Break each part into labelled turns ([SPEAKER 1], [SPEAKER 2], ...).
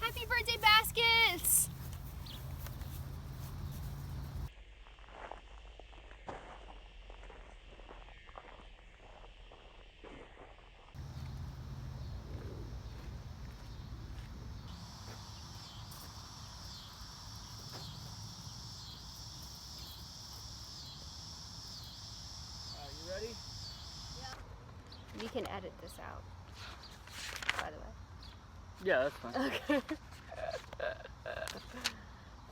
[SPEAKER 1] Happy birthday, Baskets!
[SPEAKER 2] You ready?
[SPEAKER 1] Yeah. We can edit this out, by the way.
[SPEAKER 2] Yeah, that's fine.
[SPEAKER 1] Okay.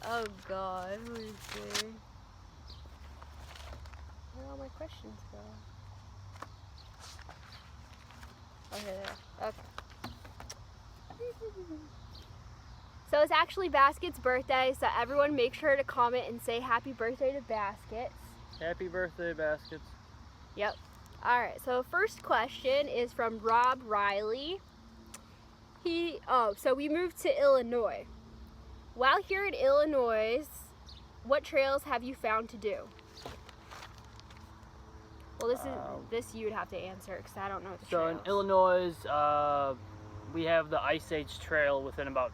[SPEAKER 1] Oh God, let me see. Where all my questions go? Oh, here they are. Okay. So it's actually Basket's birthday, so everyone make sure to comment and say happy birthday to Baskets.
[SPEAKER 2] Happy birthday, Baskets.
[SPEAKER 1] Yep. Alright, so first question is from Rob Riley. So we moved to Illinois. While here in Illinois, what trails have you found to do? Well, this you would have to answer because I don't know the trails.
[SPEAKER 2] So in Illinois, we have the Ice Age Trail within about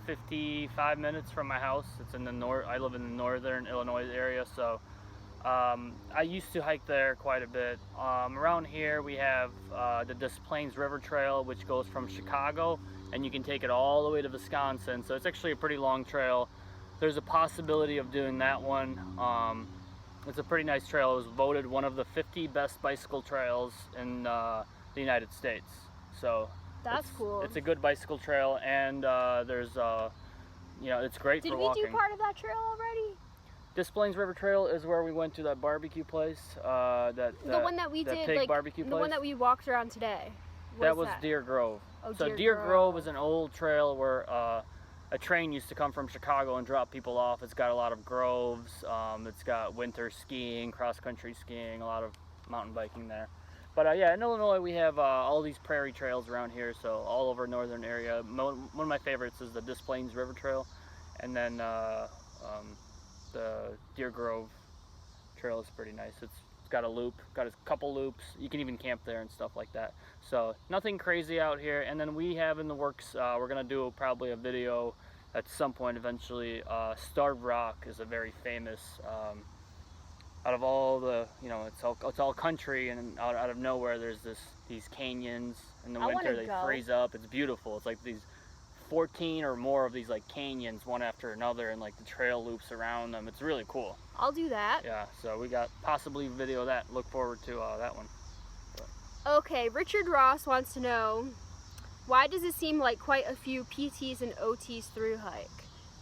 [SPEAKER 2] 55 minutes from my house. It's in the north. I live in the northern Illinois area, so I used to hike there quite a bit. Around here we have the Des Plaines River Trail, which goes from Chicago, and you can take it all the way to Wisconsin. So it's actually a pretty long trail. There's a possibility of doing that one. It's a pretty nice trail. It was voted one of the 50 best bicycle trails in the United States. So
[SPEAKER 1] that's cool.
[SPEAKER 2] It's a good bicycle trail, and there's you know, it's great for walking.
[SPEAKER 1] Did we do part of that trail already?
[SPEAKER 2] Des Plaines River Trail is where we went to that barbecue place. The
[SPEAKER 1] one that we did,
[SPEAKER 2] pig
[SPEAKER 1] like
[SPEAKER 2] barbecue place.
[SPEAKER 1] The one that we walked around today.
[SPEAKER 2] That was Deer Grove.
[SPEAKER 1] Oh,
[SPEAKER 2] so Deer Grove is an old trail where a train used to come from Chicago and drop people off. It's got a lot of groves. It's got winter skiing, cross-country skiing, a lot of mountain biking there. But yeah, in Illinois we have all these prairie trails around here, so all over northern area. One of my favorites is the Des Plaines River Trail, and then the Deer Grove Trail is pretty nice. It's got a loop, got a couple loops. You can even camp there and stuff like that. So nothing crazy out here. And then we have in the works, we're gonna do probably a video at some point eventually. Starved Rock is a very famous, out of all the, you know, it's all country, and out of nowhere there's these canyons. In the winter they freeze up. It's beautiful. It's like these 14 or more of these like canyons, one after another, and like the trail loops around them. It's really cool.
[SPEAKER 1] I'll do that.
[SPEAKER 2] Yeah, so we got possibly video of that. Look forward to that one.
[SPEAKER 1] Okay, Richard Ross wants to know, why does it seem like quite a few PTs and OTs through hike?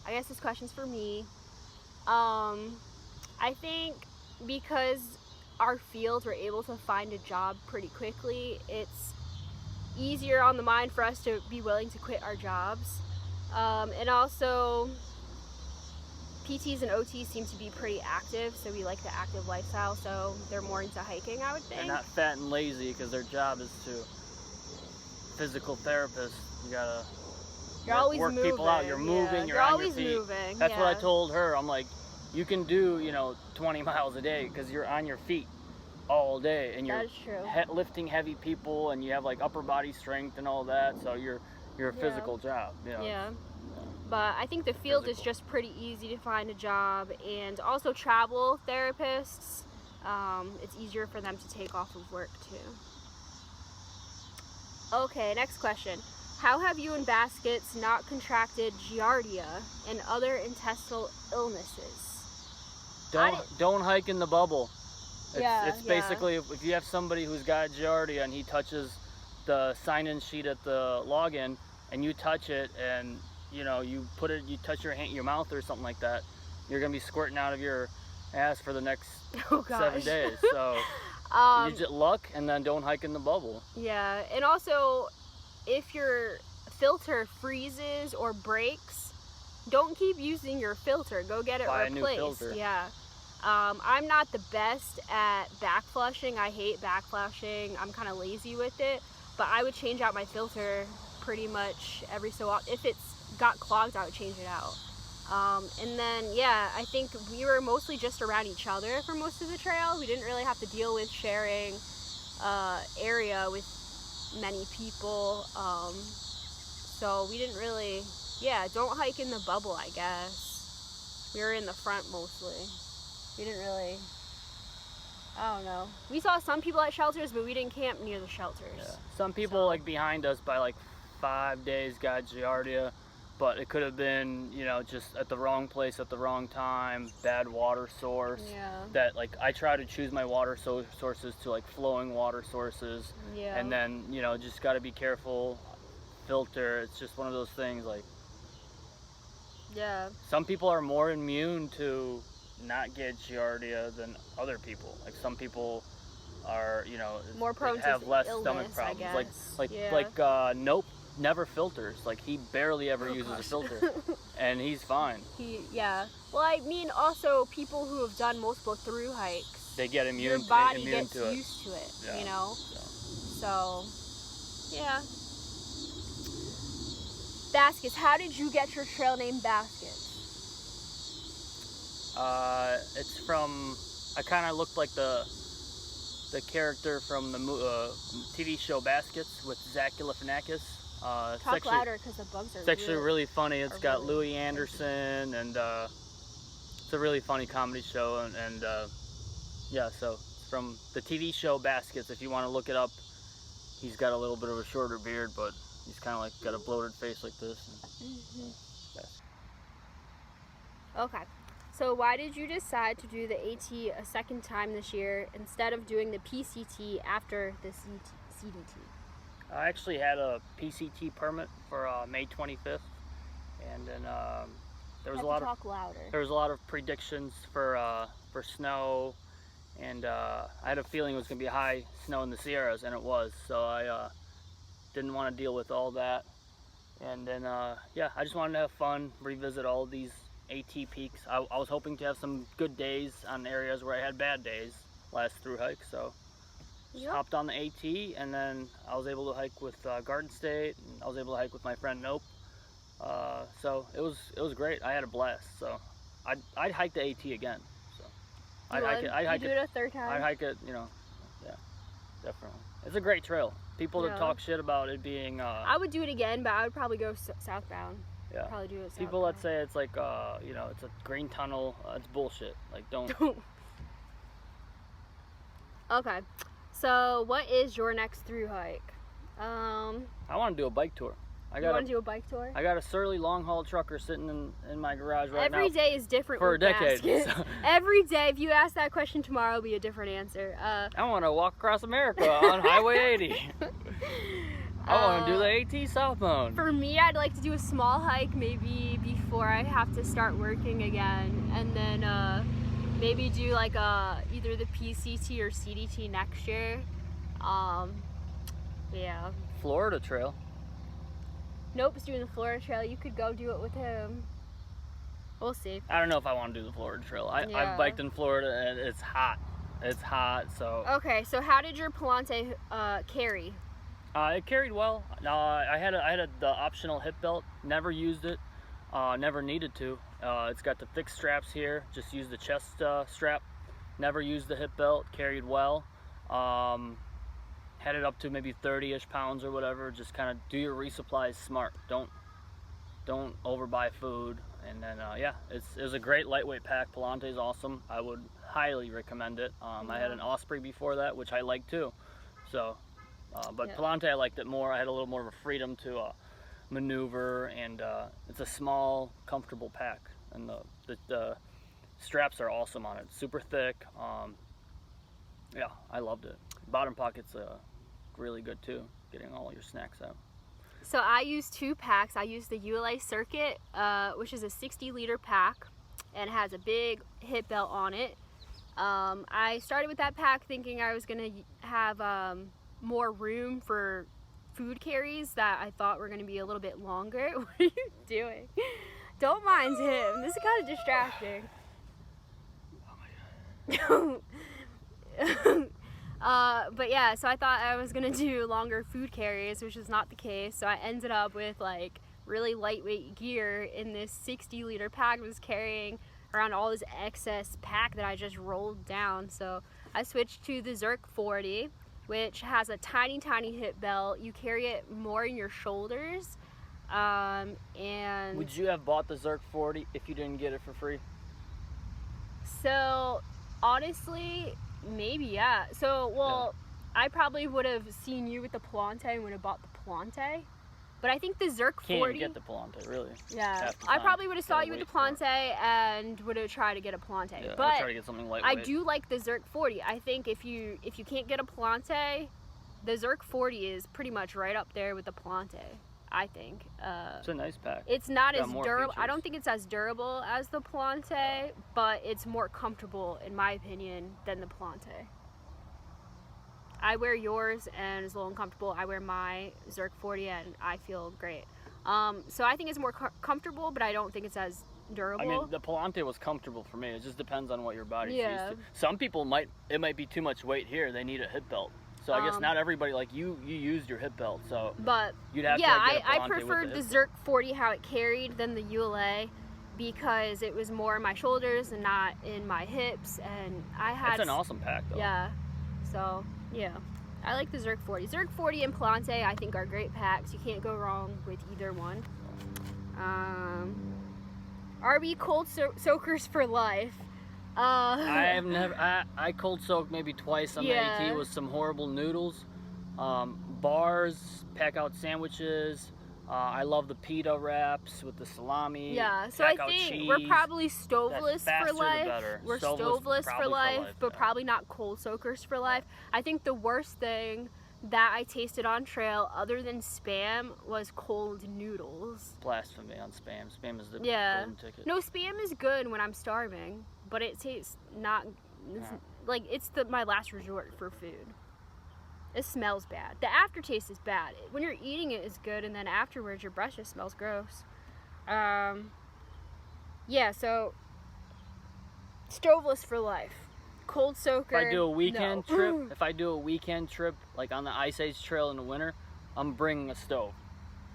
[SPEAKER 1] I guess this question's for me. I think because our fields were able to find a job pretty quickly, it's easier on the mind for us to be willing to quit our jobs. And also, PTs and OTs seem to be pretty active, so we like the active lifestyle, so they're more into hiking, I would think.
[SPEAKER 2] They're not fat and lazy because their job is to physical therapist. You gotta work people out. You're moving, you're on your feet.
[SPEAKER 1] Moving.
[SPEAKER 2] That's what I told her. I'm like, you can do, you know, 20 miles a day because you're on your feet all day, and you're lifting heavy people, and you have like upper body strength and all that, so you're a physical job, you know.
[SPEAKER 1] Yeah. But I think the field is just pretty easy to find a job, and also travel therapists, it's easier for them to take off of work too. Okay, next question. How have you and Baskets not contracted Giardia and other intestinal illnesses?
[SPEAKER 2] Don't hike in the bubble. It's
[SPEAKER 1] yeah.
[SPEAKER 2] basically, if you have somebody who's got Giardia and he touches the sign-in sheet at the login, and you touch it, and you know, you touch your hand, your mouth or something like that, you're gonna be squirting out of your ass for the next 7 days. So you just luck, and then don't hike in the bubble.
[SPEAKER 1] Yeah, and also if your filter freezes or breaks, don't keep using your filter. Go get it replaced.
[SPEAKER 2] Buy a new filter.
[SPEAKER 1] Yeah. I'm not the best at back flushing. I hate back flushing. I'm kind of lazy with it, but I would change out my filter pretty much every so often. If it's got clogged, I would change it out. And then, yeah, I think we were mostly just around each other for most of the trail. We didn't really have to deal with sharing area with many people. So we didn't really Yeah, don't hike in the bubble, I guess. We were in the front mostly. We didn't really, I don't know. We saw some people at shelters, but we didn't camp near the shelters.
[SPEAKER 2] Yeah. Some people like behind us by like 5 days got Giardia, but it could have been, you know, just at the wrong place at the wrong time, bad water source.
[SPEAKER 1] Yeah.
[SPEAKER 2] That like I try to choose my water sources to like flowing water sources.
[SPEAKER 1] Yeah.
[SPEAKER 2] And then, you know, just got to be careful, filter. It's just one of those things like.
[SPEAKER 1] Yeah.
[SPEAKER 2] Some people are more immune to not get Giardia than other people. Like some people are, you know,
[SPEAKER 1] more prone
[SPEAKER 2] have
[SPEAKER 1] to
[SPEAKER 2] less
[SPEAKER 1] illness,
[SPEAKER 2] stomach problems.
[SPEAKER 1] I guess.
[SPEAKER 2] Like Nope never filters. Like he barely ever uses a filter, and he's fine.
[SPEAKER 1] Yeah. Well, I mean, also people who have done multiple through hikes,
[SPEAKER 2] they get immune.
[SPEAKER 1] Your body
[SPEAKER 2] immune
[SPEAKER 1] gets
[SPEAKER 2] to
[SPEAKER 1] used to it.
[SPEAKER 2] Yeah.
[SPEAKER 1] You know. So, yeah. Baskets. How did you get your trail name Baskets?
[SPEAKER 2] It's from. I kind of looked like the character from the TV show Baskets with Zach Galifianakis.
[SPEAKER 1] Talk louder because the bugs are.
[SPEAKER 2] It's actually really funny. It's got Louis Anderson, and it's a really funny comedy show. And yeah, so it's from the TV show Baskets. If you want to look it up, he's got a little bit of a shorter beard, but he's kind of like got a bloated face like this.
[SPEAKER 1] Okay. So why did you decide to do the AT a second time this year instead of doing the PCT after the CDT?
[SPEAKER 2] I actually had a PCT permit for May 25th, and then there was a lot of predictions for snow, and I had a feeling it was going to be high snow in the Sierras, and it was. So I didn't want to deal with all that, and then yeah, I just wanted to have fun, revisit all these AT peaks. I was hoping to have some good days on areas where I had bad days last through hike, so just hopped on the AT, and then I was able to hike with Garden State, and I was able to hike with my friend Nope. So it was great. I had a blast. So I'd hike the AT again. So I'd hike
[SPEAKER 1] do it a third time.
[SPEAKER 2] I'd hike it. You know, yeah, definitely. It's a great trail. People that talk shit about it being.
[SPEAKER 1] I would do it again, but I would probably go southbound.
[SPEAKER 2] Yeah.
[SPEAKER 1] Probably do it southbound.
[SPEAKER 2] People that say it's like you know, it's a green tunnel. It's bullshit. Like don't.
[SPEAKER 1] Okay. So, what is your next through hike?
[SPEAKER 2] I want to do a bike tour.
[SPEAKER 1] You want to do a bike tour?
[SPEAKER 2] I got a Surly long haul trucker sitting in my garage right now.
[SPEAKER 1] Every day is different
[SPEAKER 2] for a decade.
[SPEAKER 1] So. Every day, if you ask that question tomorrow, it'll be a different answer.
[SPEAKER 2] I want to walk across America on Highway 80. I want to do the AT southbound.
[SPEAKER 1] For me, I'd like to do a small hike maybe before I have to start working again, and then maybe do like either the PCT or CDT next year. Yeah.
[SPEAKER 2] Florida Trail.
[SPEAKER 1] Nope's doing the Florida Trail. You could go do it with him. We'll see.
[SPEAKER 2] I don't know if I want to do the Florida Trail. I've biked in Florida and it's hot. It's hot, so.
[SPEAKER 1] Okay, so how did your Palante carry?
[SPEAKER 2] It carried well. I had the optional hip belt. Never used it. Never needed to. It's got the thick straps here. Just use the chest strap. Never used the hip belt. Carried well. Had it up to maybe 30-ish pounds or whatever. Just kind of do your resupplies smart. Don't overbuy food. And then yeah, it was a great lightweight pack. Palante is awesome. I would highly recommend it. I had an Osprey before that, which I like too. So, but Palante I liked it more. I had a little more of a freedom to maneuver, and it's a small, comfortable pack. And the straps are awesome on it. Super thick. Yeah, I loved it. Bottom pocket's really good too, getting all your snacks out.
[SPEAKER 1] So I use 2 packs. I use the ULA Circuit, which is a 60-liter pack, and it has a big hip belt on it. I started with that pack thinking I was gonna have more room for food carries that I thought were gonna be a little bit longer. What are you doing? Don't mind him. This is kind of distracting. Oh my God. But yeah, so I thought I was gonna do longer food carries, which is not the case. So I ended up with like really lightweight gear in this 60-liter pack. I was carrying around all this excess pack that I just rolled down. So I switched to the Zerk 40, which has a tiny hip belt. You carry it more in your shoulders, And
[SPEAKER 2] Would you have bought the Zerk 40 if you didn't get it for free?
[SPEAKER 1] so honestly, maybe, yeah. So, well, I probably would have seen you with the Palante and would have bought the Palante. But I think the Zerk 40...
[SPEAKER 2] Can't even get the Palante, really.
[SPEAKER 1] Yeah. I probably would have saw you with the Palante and would have tried to get a Palante.
[SPEAKER 2] Yeah,
[SPEAKER 1] but
[SPEAKER 2] I'd try to get something lightweight.
[SPEAKER 1] I do like the Zerk 40. I think if you can't get a Palante, the Zerk 40 is pretty much right up there with the Palante, I think.
[SPEAKER 2] It's a nice pack.
[SPEAKER 1] It's not
[SPEAKER 2] Got
[SPEAKER 1] as
[SPEAKER 2] more
[SPEAKER 1] durable. I
[SPEAKER 2] features.
[SPEAKER 1] don't think it's as durable as the Palante, but it's more comfortable, in my opinion, than the Palante. I wear yours and it's a little uncomfortable. I wear my Zerk 40 and I feel great. So I think it's more comfortable, but I don't think it's as durable.
[SPEAKER 2] I mean, the Palante was comfortable for me. It just depends on what your body's
[SPEAKER 1] Yeah.
[SPEAKER 2] used to. Some people it might be too much weight here. They need a hip belt. So I guess not everybody, like you used your hip belt, so
[SPEAKER 1] but
[SPEAKER 2] you'd have
[SPEAKER 1] yeah,
[SPEAKER 2] to get a
[SPEAKER 1] I
[SPEAKER 2] Palante
[SPEAKER 1] preferred
[SPEAKER 2] with
[SPEAKER 1] the Zerk 40 how it carried than the ULA because it was more in my shoulders and not in my hips, and I had.
[SPEAKER 2] It's an awesome pack though.
[SPEAKER 1] Yeah, so yeah, I like the Zerk 40. Zerk 40 and Palante I think are great packs. You can't go wrong with either one. RB cold soakers for life.
[SPEAKER 2] I've never. I cold soaked maybe twice on the AT with some horrible noodles, bars, pack out sandwiches. I love the pita wraps with the salami.
[SPEAKER 1] Yeah, so I think we're probably stoveless for life. We're stoveless for life, but probably not cold soakers for life. I think the worst thing that I tasted on trail, other than Spam, was cold noodles.
[SPEAKER 2] Blasphemy on Spam. Spam is the golden ticket.
[SPEAKER 1] No, Spam is good when I'm starving, but it tastes not like it's my last resort for food. It smells bad. The aftertaste is bad. When you're eating it, it's good, and then afterwards, your breath just smells gross. Yeah, so stoveless for life. Cold soaker.
[SPEAKER 2] If I do a weekend trip, like on the Ice Age Trail in the winter, I'm bringing a stove.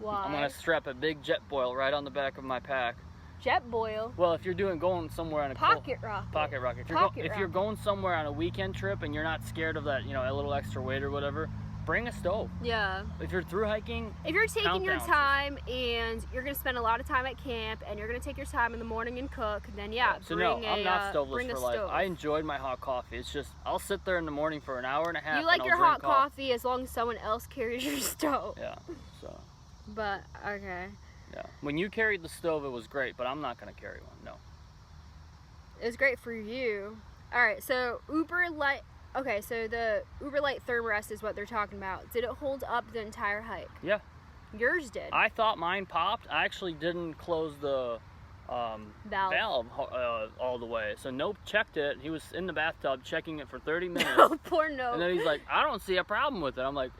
[SPEAKER 1] Why?
[SPEAKER 2] I'm gonna strap a big jet boil right on the back of my pack.
[SPEAKER 1] Jet boil?
[SPEAKER 2] Well, if you're going somewhere on a
[SPEAKER 1] pocket rocket.
[SPEAKER 2] Pocket rocket. If you're going somewhere on a weekend trip and you're not scared of that, a little extra weight or whatever, bring a stove.
[SPEAKER 1] Yeah.
[SPEAKER 2] If you're through hiking,
[SPEAKER 1] if you're taking your time and you're gonna spend a lot of time at camp and you're gonna take your time in the morning and cook, then
[SPEAKER 2] So
[SPEAKER 1] bring
[SPEAKER 2] I'm not stoveless
[SPEAKER 1] bring
[SPEAKER 2] for
[SPEAKER 1] a
[SPEAKER 2] life.
[SPEAKER 1] stove.
[SPEAKER 2] I enjoyed my hot coffee. It's just I'll sit there in the morning for an hour and a half.
[SPEAKER 1] You like your hot coffee as long as someone else carries your stove.
[SPEAKER 2] Yeah. So.
[SPEAKER 1] But okay.
[SPEAKER 2] Yeah. When you carried the stove, it was great, but I'm not gonna carry one. No.
[SPEAKER 1] It was great for you. All right. So Uberlite. Okay, so the Uberlite Thermarest is what they're talking about. Did it hold up the entire hike?
[SPEAKER 2] Yeah.
[SPEAKER 1] Yours did.
[SPEAKER 2] I thought mine popped. I actually didn't close the valve all the way. So Nope checked it. He was in the bathtub checking it for 30 minutes.
[SPEAKER 1] Oh, poor Nope.
[SPEAKER 2] And then he's like, I don't see a problem with it. I'm like,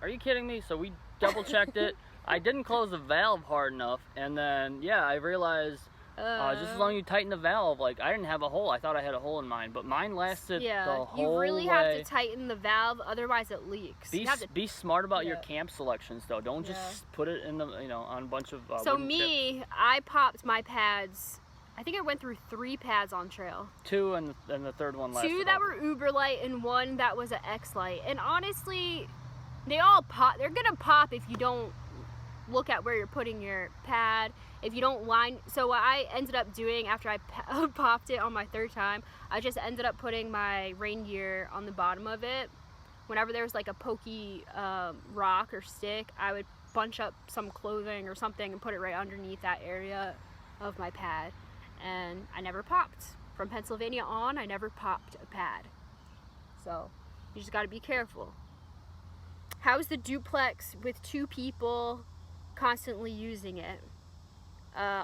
[SPEAKER 2] are you kidding me? So we double checked it. I didn't close the valve hard enough. And then, yeah, I realized just as long as you tighten the valve, like I didn't have a hole. I thought I had a hole in mine, but mine lasted the whole way.
[SPEAKER 1] You really have to tighten the valve, otherwise it leaks.
[SPEAKER 2] Be smart about your camp selections, though. Don't just put it in the on a bunch of.
[SPEAKER 1] So me, I popped my pads. I think I went through 3 pads on trail.
[SPEAKER 2] 2 and the third one lasted.
[SPEAKER 1] 2 that were Uberlite and 1 that was an X-Lite. And honestly, they all pop. They're gonna pop if you don't look at where you're putting your pad. If you don't line, so what I ended up doing after I popped it on my 3rd time, I just ended up putting my rain gear on the bottom of it. Whenever there was like a pokey rock or stick, I would bunch up some clothing or something and put it right underneath that area of my pad. And I never popped. From Pennsylvania on, I never popped a pad. So you just gotta be careful. How's the duplex with 2 people constantly using it?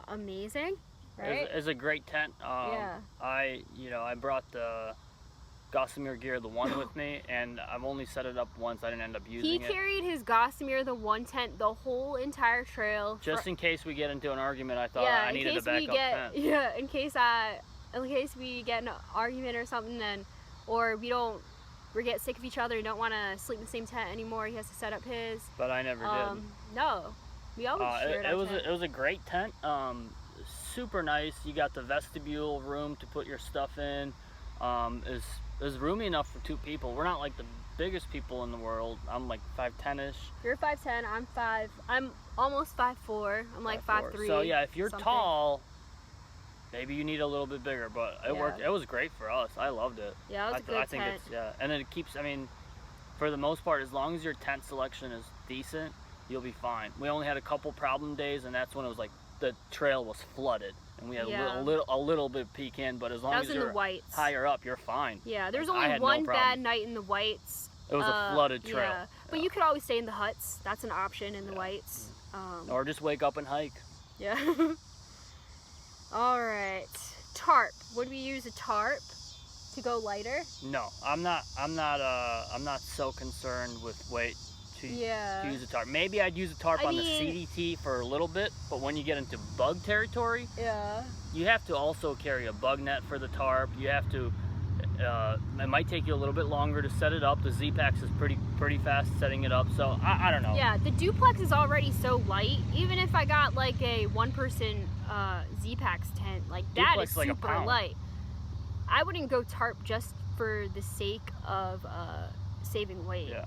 [SPEAKER 1] Amazing, right?
[SPEAKER 2] It's a great tent. I brought the Gossamer Gear, the 1 with me, and I've only set it up once. I didn't end up using it.
[SPEAKER 1] He carried his Gossamer, the 1 tent, the whole entire trail.
[SPEAKER 2] Just in case we get into an argument, I thought I needed a backup tent.
[SPEAKER 1] Yeah, in case we get an argument or something, or we get sick of each other and don't want to sleep in the same tent anymore. He has to set up his.
[SPEAKER 2] But I never did.
[SPEAKER 1] No. We always shared our tent.
[SPEAKER 2] It was a great tent. Super nice. You got the vestibule room to put your stuff in. It was roomy enough for 2 people. We're not like the biggest people in the world. I'm like 5'10"-ish.
[SPEAKER 1] You're 5'10", I'm almost 5'4", I'm like 5'3".
[SPEAKER 2] So yeah, if you're
[SPEAKER 1] something.
[SPEAKER 2] tall, maybe you need a little bit bigger, but it
[SPEAKER 1] Yeah.
[SPEAKER 2] worked. It was great for us. I loved it.
[SPEAKER 1] Yeah, it was a good
[SPEAKER 2] I think
[SPEAKER 1] tent.
[SPEAKER 2] it's, yeah, and it keeps, I mean, for the most part, as long as your tent selection is decent, you'll be fine. We only had a couple problem days, and that's when it was like the trail was flooded, and we had
[SPEAKER 1] Yeah.
[SPEAKER 2] a little bit peek in, but as long
[SPEAKER 1] That
[SPEAKER 2] as
[SPEAKER 1] was in the
[SPEAKER 2] you're
[SPEAKER 1] whites.
[SPEAKER 2] higher up, you're fine.
[SPEAKER 1] Yeah, there's
[SPEAKER 2] Like, I
[SPEAKER 1] only
[SPEAKER 2] had no
[SPEAKER 1] one
[SPEAKER 2] problem.
[SPEAKER 1] bad night in the whites.
[SPEAKER 2] It was a flooded trail.
[SPEAKER 1] Yeah, but you could always stay in the huts. That's an option in the whites.
[SPEAKER 2] Or just wake up and hike.
[SPEAKER 1] Yeah. All right. Tarp. Would we use a tarp to go lighter?
[SPEAKER 2] No, I'm not so concerned with weight to use a tarp. Maybe I'd use a tarp on the CDT for a little bit, but when you get into bug territory,
[SPEAKER 1] yeah,
[SPEAKER 2] you have to also carry a bug net for the tarp. You have to. It might take you a little bit longer to set it up. The Z-Packs is pretty fast setting it up, so I don't know.
[SPEAKER 1] Yeah, the duplex is already so light. Even if I got like a one-person Z-Packs tent, like that
[SPEAKER 2] Duplex
[SPEAKER 1] is
[SPEAKER 2] like a
[SPEAKER 1] super
[SPEAKER 2] pound.
[SPEAKER 1] light. I wouldn't go tarp just for the sake of saving weight.
[SPEAKER 2] Yeah.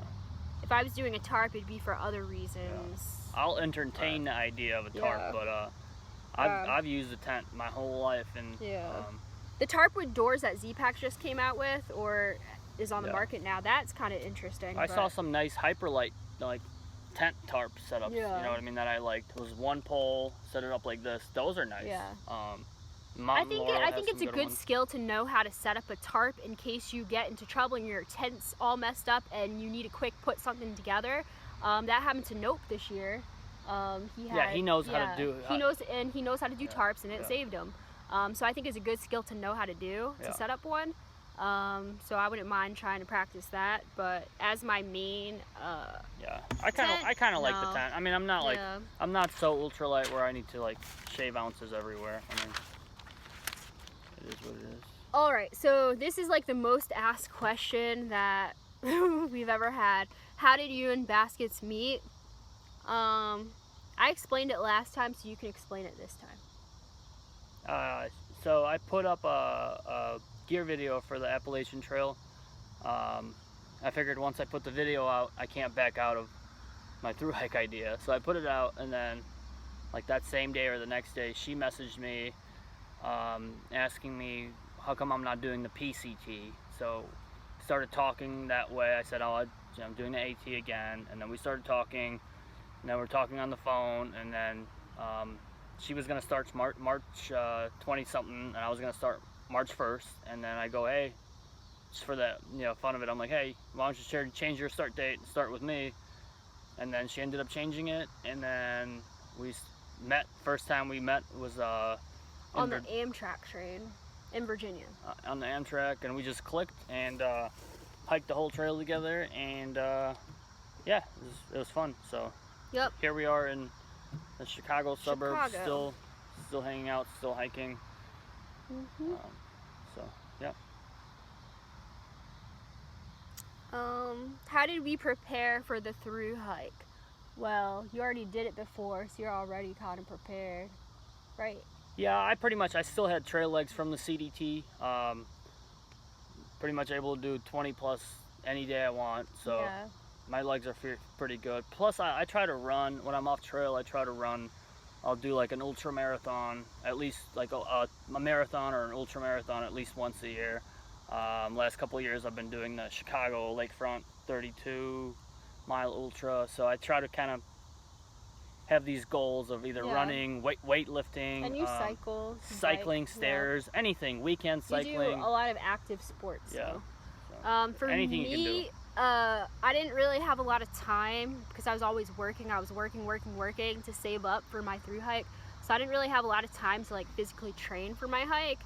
[SPEAKER 1] If I was doing a tarp, it'd be for other reasons.
[SPEAKER 2] I'll entertain the idea of a tarp,
[SPEAKER 1] Yeah.
[SPEAKER 2] but I've used a tent my whole life, and
[SPEAKER 1] the tarp with doors that Z-Packs just came out with, or is on the
[SPEAKER 2] Yeah.
[SPEAKER 1] market now, that's kind of interesting.
[SPEAKER 2] I saw some nice Hyperlite like tent tarp setups.
[SPEAKER 1] Yeah.
[SPEAKER 2] You know what I mean? That I liked. It was one pole, set it up like this. Those are nice.
[SPEAKER 1] Yeah.
[SPEAKER 2] Mount Laurel
[SPEAKER 1] I
[SPEAKER 2] has
[SPEAKER 1] think it's
[SPEAKER 2] some
[SPEAKER 1] a good
[SPEAKER 2] ones.
[SPEAKER 1] skill to know how to set up a tarp in case you get into trouble and your tent's all messed up and you need to quick put something together. That happened to Nope this year.
[SPEAKER 2] He knows how to do.
[SPEAKER 1] He knows how to do tarps, and it saved him. So I think it's a good skill to know how to do to set up one. So I wouldn't mind trying to practice that. But as my main,
[SPEAKER 2] I kind of like the
[SPEAKER 1] no.
[SPEAKER 2] tent. I mean, I'm not like I'm not so ultralight where I need to like shave ounces everywhere. I mean, it is what it is.
[SPEAKER 1] All right, so this is like the most asked question that we've ever had. How did you and Baskets meet? I explained it last time, so you can explain it this time.
[SPEAKER 2] So I put up a gear video for the Appalachian Trail. I figured once I put the video out, I can't back out of my thru-hike idea. So I put it out, and then like that same day or the next day, she messaged me asking me how come I'm not doing the PCT. So started talking that way. I said, I'm doing the AT again, and then we started talking, and then we're talking on the phone, and then she was gonna start March 20-something, and I was gonna start March 1st, and then I go, hey, just for the fun of it, I'm like, hey, why don't you change your start date and start with me? And then she ended up changing it, and then we met. First time we met was
[SPEAKER 1] on the Amtrak train in Virginia.
[SPEAKER 2] On the Amtrak, and we just clicked and hiked the whole trail together, and yeah, it was fun. So
[SPEAKER 1] yep,
[SPEAKER 2] here we are in the Chicago suburbs, still hanging out, still hiking. So yeah.
[SPEAKER 1] How did we prepare for the thru-hike? Well, you already did it before, so you're already kind of prepared, right?
[SPEAKER 2] Yeah, I still had trail legs from the CDT. Pretty much able to do 20 plus any day I want, so
[SPEAKER 1] yeah.
[SPEAKER 2] My legs are pretty good. Plus I try to run, when I'm off trail, I try to run. I'll do like an ultra marathon, at least like a marathon or an ultra marathon at least once a year. Last couple of years I've been doing the Chicago Lakefront 32-mile ultra, so I try to kind of have these goals of either running, weightlifting,
[SPEAKER 1] and you cycle,
[SPEAKER 2] cycling, stairs, anything, weekend cycling.
[SPEAKER 1] You do a lot of active sports.
[SPEAKER 2] Yeah.
[SPEAKER 1] So. For
[SPEAKER 2] anything
[SPEAKER 1] me,
[SPEAKER 2] you can do.
[SPEAKER 1] I didn't really have a lot of time because I was always working. I was working to save up for my thru-hike. So I didn't really have a lot of time to like physically train for my hike.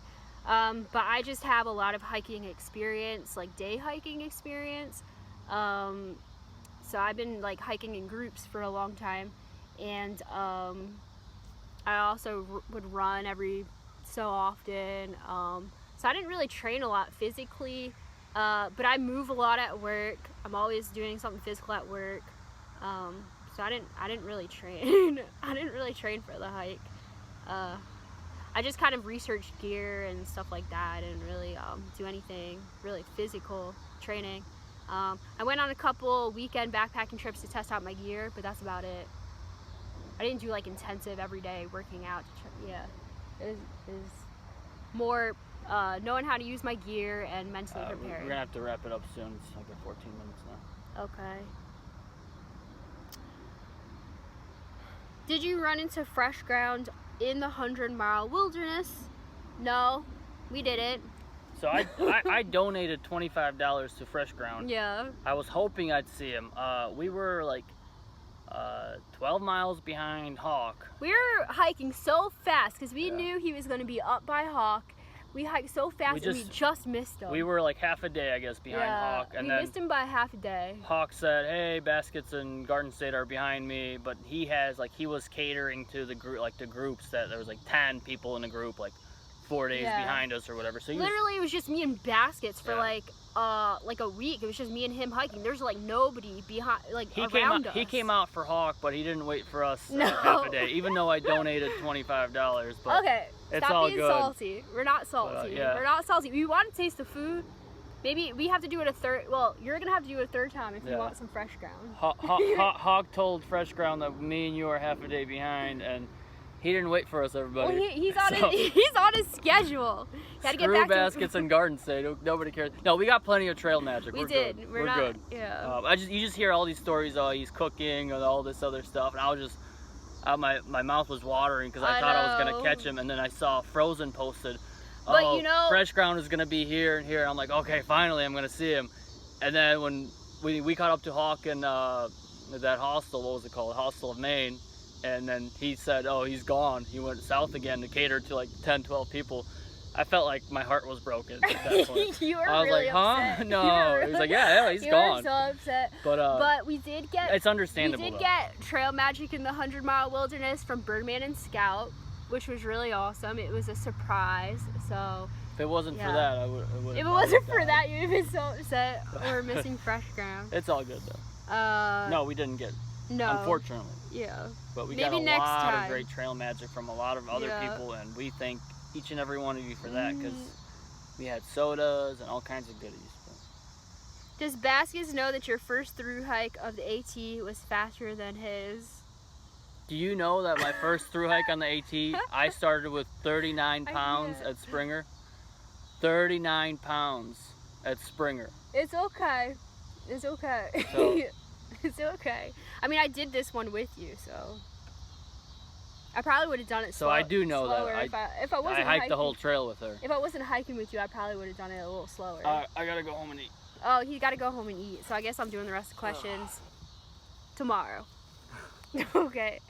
[SPEAKER 1] But I just have a lot of hiking experience, like day hiking experience. So I've been like hiking in groups for a long time. And I also would run every so often. So I didn't really train a lot physically. But I move a lot at work. I'm always doing something physical at work. So I didn't really train. I didn't really train for the hike. I just kind of researched gear and stuff like that. I didn't really do anything really physical training. I went on a couple weekend backpacking trips to test out my gear, but that's about it. I didn't do like intensive everyday working out. It is more knowing how to use my gear and mentally preparing.
[SPEAKER 2] We're gonna have to wrap it up soon. It's like 14 minutes now.
[SPEAKER 1] Okay. Did you run into fresh ground in the 100-mile wilderness? No, we didn't.
[SPEAKER 2] So I donated $25 to Fresh Ground.
[SPEAKER 1] Yeah.
[SPEAKER 2] I was hoping I'd see him. We were like 12 miles behind Hawk.
[SPEAKER 1] We were hiking so fast because we knew he was going to be up by Hawk. We hiked so fast and we just missed him.
[SPEAKER 2] We were like half a day, I guess, behind Hawk. And
[SPEAKER 1] we
[SPEAKER 2] then
[SPEAKER 1] missed him by half a day.
[SPEAKER 2] Hawk said, "Hey, Baskets and Garden State are behind me," but he was catering to the group, like the groups that there was like 10 people in a group, like 4 days behind us or whatever. So
[SPEAKER 1] literally, it was just me and Baskets for like a week. It was just me and him hiking. There's like nobody behind, like around us.
[SPEAKER 2] He came out for Hawk, but he didn't wait for us
[SPEAKER 1] No.
[SPEAKER 2] half a day, even though I donated $25. But
[SPEAKER 1] okay,
[SPEAKER 2] it's
[SPEAKER 1] stop
[SPEAKER 2] all
[SPEAKER 1] being
[SPEAKER 2] good.
[SPEAKER 1] salty. We're not salty. We're not salty. We want to taste the food. Maybe we have to do it a third. Well, you're gonna have to do it a third time if you want some Fresh Ground.
[SPEAKER 2] Hawk told Fresh Ground that me and you are half a day behind, and he didn't wait for us, everybody.
[SPEAKER 1] Well, he's on his schedule. Gotta get back
[SPEAKER 2] Baskets and Garden State. Nobody cares. No, we got plenty of trail magic.
[SPEAKER 1] We're
[SPEAKER 2] good.
[SPEAKER 1] We're
[SPEAKER 2] not, good.
[SPEAKER 1] Yeah.
[SPEAKER 2] You just hear all these stories. Oh, he's cooking and all this other stuff, and I was just my mouth was watering because I thought I was gonna catch him, and then I saw Frozen posted.
[SPEAKER 1] But you know,
[SPEAKER 2] Fresh Ground is gonna be here and here. And I'm like, okay, finally, I'm gonna see him. And then when we caught up to Hawk and that hostel, what was it called? Hostel of Maine. And then he said, oh, he's gone. He went south again to cater to like 10, 12 people. I felt like my heart was broken at that point.
[SPEAKER 1] You were
[SPEAKER 2] I was
[SPEAKER 1] really
[SPEAKER 2] like, huh?
[SPEAKER 1] upset.
[SPEAKER 2] No. He was like, yeah, he's gone.
[SPEAKER 1] You were so upset. But we did get...
[SPEAKER 2] It's understandable,
[SPEAKER 1] We did get trail magic in the 100-mile wilderness from Birdman and Scout, which was really awesome. It was a surprise, so...
[SPEAKER 2] If it wasn't for that, I would.
[SPEAKER 1] If it wasn't for that, you'd have been so upset. We're missing Fresh Ground.
[SPEAKER 2] It's all good, though. No, we didn't get...
[SPEAKER 1] No.
[SPEAKER 2] Unfortunately.
[SPEAKER 1] Yeah.
[SPEAKER 2] But we
[SPEAKER 1] Maybe
[SPEAKER 2] got a
[SPEAKER 1] next
[SPEAKER 2] lot
[SPEAKER 1] time.
[SPEAKER 2] of great trail magic from a lot of other people, and we thank each and every one of you for that, because we had sodas and all kinds of goodies.
[SPEAKER 1] Does Baskets know that your first through hike of the AT was faster than his?
[SPEAKER 2] Do you know that my first through hike on the AT, I started with 39 pounds at Springer? 39 pounds at Springer.
[SPEAKER 1] It's okay. It's okay.
[SPEAKER 2] So,
[SPEAKER 1] it's okay. I mean, I did this one with you, so I probably would have done it slower.
[SPEAKER 2] So I do know that
[SPEAKER 1] if I wasn't
[SPEAKER 2] I hiked the whole trail with her.
[SPEAKER 1] If I wasn't hiking with you, I probably would have done it a little slower.
[SPEAKER 2] I gotta go home and eat.
[SPEAKER 1] Oh, he got to go home and eat. So I guess I'm doing the rest of the questions tomorrow. Okay.